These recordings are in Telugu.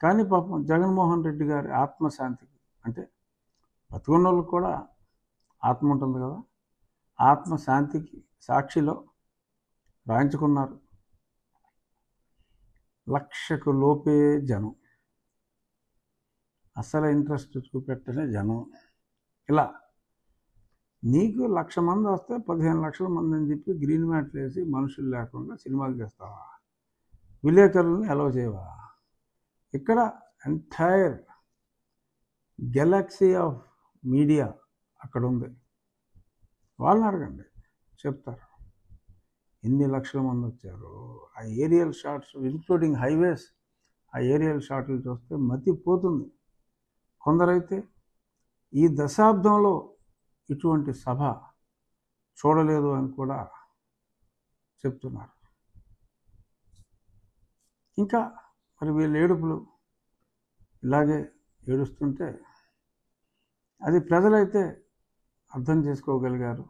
కానీ పాపం జగన్మోహన్ రెడ్డి గారి ఆత్మశాంతికి, అంటే బతుకున్న వాళ్ళకి కూడా ఆత్మ ఉంటుంది కదా, ఆత్మశాంతికి సాక్షిలో రాయించుకున్నారు. లక్షకు లోపే జనం, అసలు ఇంట్రెస్ట్ చూపెట్టనే జనం. ఇలా నీకు 1,00,000 మంది వస్తే 15 లక్షల మంది అని చెప్పి గ్రీన్ మ్యాట్లు వేసి మనుషులు లేకుండా సినిమాలు చేస్తావా? విలేకరులను అలౌ చేయవా? ఇక్కడ ఎంటైర్ గెలాక్సీ ఆఫ్ మీడియా అక్కడ ఉంది. వాళ్ళని అడగండి, చెప్తారు ఎన్ని లక్షల మంది వచ్చారు. ఆ ఏరియల్ షాట్స్ ఇంక్లూడింగ్ హైవేస్, ఆ ఏరియల్ షాట్లు చూస్తే మతి పోతుంది. కొందరైతే ఈ దశాబ్దంలో ఇటువంటి సభ చూడలేదు అని కూడా చెప్తున్నారు. ఇంకా మరి వీళ్ళ ఏడుపులు ఇలాగే ఏడుస్తుంటే అది ప్రజలైతే అర్థం చేసుకోగలిగారు.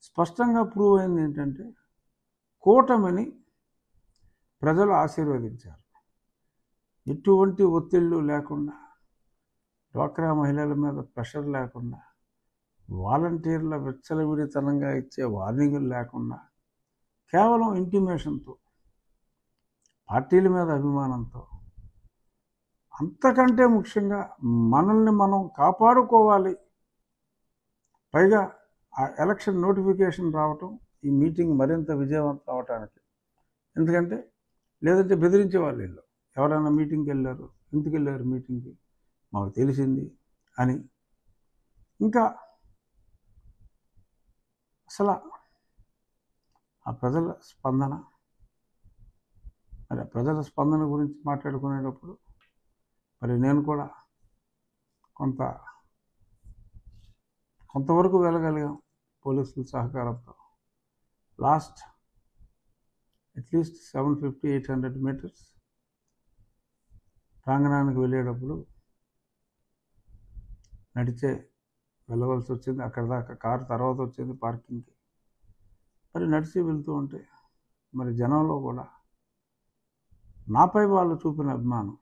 స్పష్టంగా ప్రూవ్ అయింది ఏంటంటే కూటమిని ప్రజలు ఆశీర్వదించారు. ఎటువంటి ఒత్తిళ్ళు లేకుండా, డ్వాక్రా మహిళల మీద ప్రెషర్ లేకుండా, వాలంటీర్ల విచ్చలవిడితనంగా ఇచ్చే వార్నింగులు లేకుండా, కేవలం ఇంటిమేషన్తో, పార్టీల మీద అభిమానంతో, అంతకంటే ముఖ్యంగా మనల్ని మనం కాపాడుకోవాలి. పైగా ఆ ఎలక్షన్ నోటిఫికేషన్ రావటం ఈ మీటింగ్ మరింత విజయవంతం అవటానికి. ఎందుకంటే లేదంటే బెదిరించే వాళ్ళు వీళ్ళు. ఎవరైనా మీటింగ్కి వెళ్ళారు, ఎందుకు వెళ్ళారు మీటింగ్కి, మాకు తెలిసింది అని. ఇంకా అసలు ఆ ప్రజల స్పందన, మరి ఆ ప్రజల స్పందన గురించి మాట్లాడుకునేటప్పుడు మరి నేను కూడా కొంతవరకు వెళ్ళగలిగాం పోలీసుల సహకారంతో. లాస్ట్ అట్లీస్ట్ 750-800 మీటర్స్ ప్రాంగణానికి వెళ్ళేటప్పుడు నడిచే వెళ్ళవలసి వచ్చింది. అక్కడ దాకా కారు తర్వాత వచ్చింది పార్కింగ్కి. మరి నడిచి వెళ్తూ ఉంటే మరి జనంలో కూడా నాపై వాళ్ళు చూపిన అభిమానం,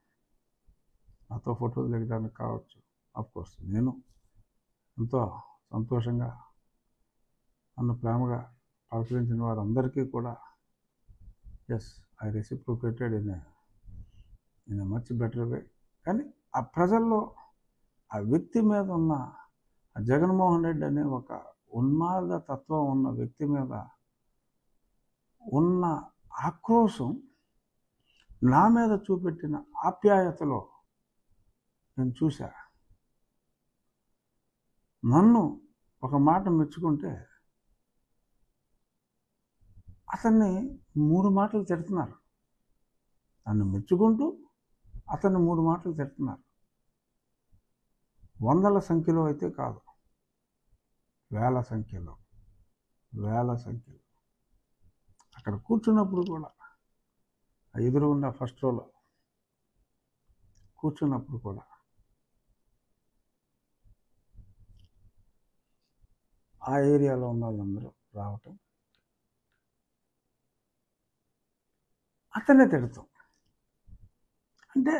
నాతో ఫోటోలు దిగడానికి కావచ్చు, అఫ్కోర్స్ నేను ఎంతో సంతోషంగా నన్ను ప్రేమగా పలకరించిన వారందరికీ కూడా as I reciprocated in a much better way. కానీ ఆ ప్రజల్లో ఆ వ్యక్తి మీద ఉన్న ఆ జగన్మోహన్ రెడ్డి అనే ఒక ఉన్మాద తత్వం ఉన్న వ్యక్తి మీద ఉన్న ఆక్రోశం, నా మీద చూపెట్టిన ఆప్యాయతలో నేను చూశా. నన్ను ఒక మాట మెచ్చుకుంటే అతన్ని 3 మాటలు తిడుతున్నారు. నన్ను మెచ్చుకుంటూ అతన్ని 3 మాటలు తిడుతున్నారు. వందల సంఖ్యలో అయితే కాదు, వేల సంఖ్యలో. అక్కడ కూర్చున్నప్పుడు కూడా, ఎదురుగుండా ఫస్ట్ రోలో కూర్చున్నప్పుడు కూడా ఆ ఏరియాలో ఉన్న వాళ్ళందరూ రావటం, అతనే తిడతాం అంటే